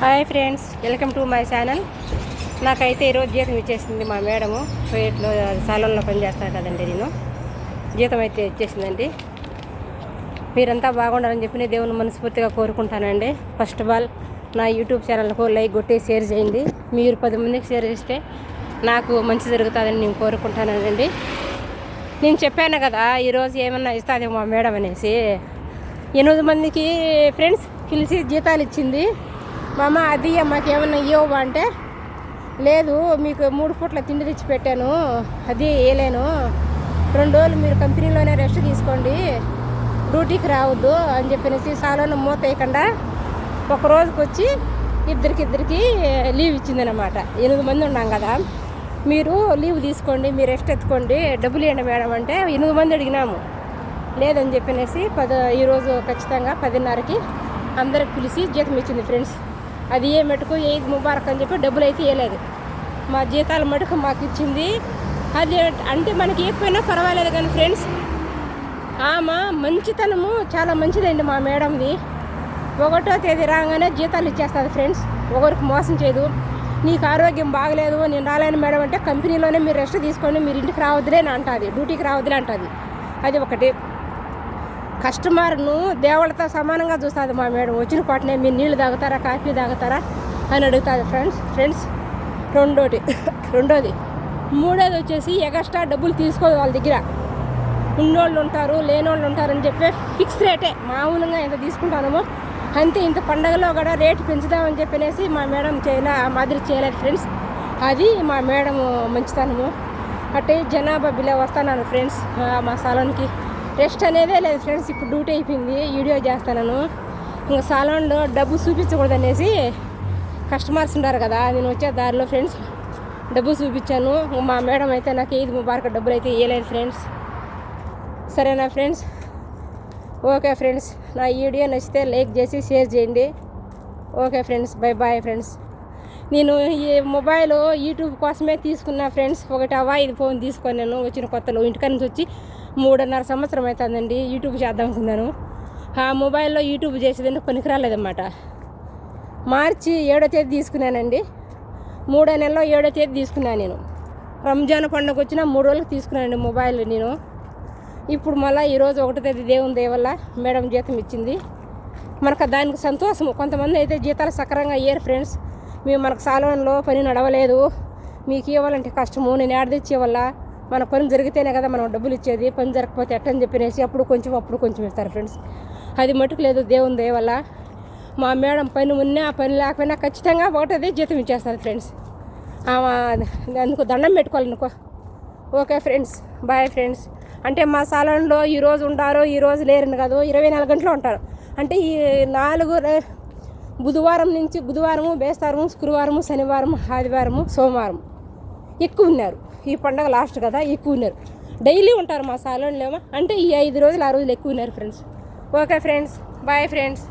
Hi friends, welcome to my channel. నాకైతే ఈరోజు జీతం ఇచ్చేసింది మా మేడము. పేట్లో సాలన్లో పనిచేస్తాను కదండి, నేను జీతం అయితే ఇచ్చేసిందండి. మీరంతా బాగుండాలని చెప్పి నేను దేవుని మనస్ఫూర్తిగా కోరుకుంటానండి. ఫస్ట్ ఆఫ్ ఆల్ నా యూట్యూబ్ ఛానల్కు లైక్ కొట్టి షేర్ చేయండి. మీరు 10 మందికి షేర్ చేస్తే నాకు మంచి జరుగుతుందని నేను కోరుకుంటానండి. నేను చెప్పాను కదా ఈరోజు ఏమన్నా ఇస్తుంది మా మేడం అనేసి. 8 మందికి ఫ్రెండ్స్ పిలిచి జీతాలు ఇచ్చింది. మా అమ్మ అది మాకేమన్నా ఇవ్వవా అంటే, లేదు మీకు 3 పూట్ల తిండి తెచ్చి పెట్టాను, అది వేయలేను, 2 రోజులు మీరు కంపెనీలోనే రెస్ట్ తీసుకోండి, డ్యూటీకి రావద్దు అని చెప్పేసి సాలోన మూత వేయకుండా ఒక రోజుకి వచ్చి ఇద్దరికి లీవ్ ఇచ్చిందనమాట. 8 మంది ఉన్నాం కదా, మీరు లీవ్ తీసుకోండి, మీరు రెస్ట్ ఎత్తుకోండి, డబ్బులు ఇవ్వండి మేడం అంటే 8 మంది అడిగినాము. లేదని చెప్పనేసి ఈరోజు ఖచ్చితంగా 10:30కి అందరికి పిలిచి జీతం ఇచ్చింది ఫ్రెండ్స్. అది ఏ మటుకు ఈద్ ముబారక్ అని చెప్పి డబ్బులు అయితే ఇవ్వలేదు, మా జీతాల మటుకు మాకు ఇచ్చింది. అది అంటే మనకి ఇవ్వకపోయినా పర్వాలేదు కానీ ఫ్రెండ్స్, ఆమె మంచితనము చాలా మంచిదండి మా మేడంది. 1వ తేదీ రాగానే జీతాలు ఇచ్చేస్తుంది ఫ్రెండ్స్. ఒకరికి మోసం చేయదు. నీకు ఆరోగ్యం బాగలేదు నేను రాలేను మేడం అంటే, కంపెనీలోనే మీరు రెస్ట్ తీసుకోండి, మీరు ఇంటికి రావద్దులే అని అంటుంది, డ్యూటీకి రావద్దులే అంటుంది. అది ఒకటి. కస్టమర్ను దేవుళ్ళతో సమానంగా చూస్తుంది మా మేడం. వచ్చిన పాటనే మీరు నీళ్ళు తాగుతారా, కాఫీ తాగుతారా అని అడుగుతుంది ఫ్రెండ్స్. రెండోది. మూడోది వచ్చేసి ఎగస్ట్రా డబ్బులు తీసుకోదు వాళ్ళ దగ్గర. ఉన్నోళ్ళు ఉంటారు, లేనోళ్ళు ఉంటారని చెప్పి ఫిక్స్ రేటే, మామూలుగా ఎంత తీసుకుంటామో అంతే. ఇంత పండగలో కూడా రేటు పెంచుదామని చెప్పనేసి మా మేడం మాదిరి చేయలేదు ఫ్రెండ్స్. అది మా మేడం మంచితనము. అంటే జనాభా బిల్ల వస్తాను ఫ్రెండ్స్. మా సాలోన్కి రెస్ట్ అనేదే లేదు ఫ్రెండ్స్. ఇప్పుడు డ్యూటీ అయిపోయింది, వీడియో చేస్తాను. ఇంకా సాలోన్లో డబ్బు చూపించకూడదు అనేసి కస్టమర్స్ ఉంటారు కదా, నేను వచ్చే దారిలో ఫ్రెండ్స్ డబ్బు చూపించాను. మా మేడం అయితే నాకు ఈద్ ముబారక్ డబ్బులు అయితే ఇవ్వలేదు ఫ్రెండ్స్. సరేనా ఫ్రెండ్స్? ఓకే ఫ్రెండ్స్, నా వీడియో నచ్చితే లైక్ చేసి షేర్ చేయండి. Okay friends, bye friends. నేను ఈ మొబైల్ యూట్యూబ్ కోసమే తీసుకున్నా ఫ్రెండ్స్. ఇది ఫోన్ తీసుకొని నేను వచ్చిన కొత్తలో ఇంటికాడ నుంచి వచ్చి 3.5 సంవత్సరం అవుతుందండి. యూట్యూబ్ చేద్దాం అనుకున్నాను. ఆ మొబైల్లో యూట్యూబ్ చేసేదంటే పనికిరాలేదన్నమాట. మార్చి 7వ తేదీ తీసుకున్నానండి. 3వ నెలలో 7వ తేదీ తీసుకున్నాను నేను. రంజాన్ పండుగ వచ్చిన 3 రోజులకు తీసుకున్నానండి మొబైల్ నేను. ఇప్పుడు మళ్ళీ ఈరోజు 1వ తేదీ దేవుని దయ వల్ల మేడం జీతం ఇచ్చింది. మనకు దానికి సంతోషము. కొంతమంది అయితే జీతాలు సక్రంగా ఇయ్యరు ఫ్రెండ్స్. మనకు సాలోన్లో పని నడవలేదు, మీకు ఇవ్వాలంటే కష్టము, నేను తెచ్చి ఇవ్వాలా, మన పని జరిగితేనే కదా మనం డబ్బులు ఇచ్చేది, పని జరగకపోతే ఎట్టని చెప్పినేసి అప్పుడు కొంచెం ఇస్తారు ఫ్రెండ్స్. అది మటుకు లేదు దేవుని దయ వల్ల. మా మేడం పని ఉన్నా పని లేకపోయినా ఖచ్చితంగా 1వ తేదీ జీతం ఇచ్చేస్తారు ఫ్రెండ్స్. అందుకు దండం పెట్టుకోవాలనుకో. Okay friends, bye friends. అంటే మా సాలోన్లో ఈరోజు ఉంటారు, ఈరోజు లేరని కాదు, 24 గంటలు ఉంటారు. అంటే ఈ 4 బుధవారము, బేస్తారము, శుక్రవారము, శనివారము, ఆదివారము, సోమవారం ఎక్కువ ఉన్నారు. ఈ పండగ లాస్ట్ కదా, ఎక్కువ ఉన్నారు. డైలీ ఉంటారు మా సాలోన్లో. అంటే ఈ 5 రోజులు 6 రోజులు ఎక్కువ ఉన్నారు friends. Okay friends, bye friends.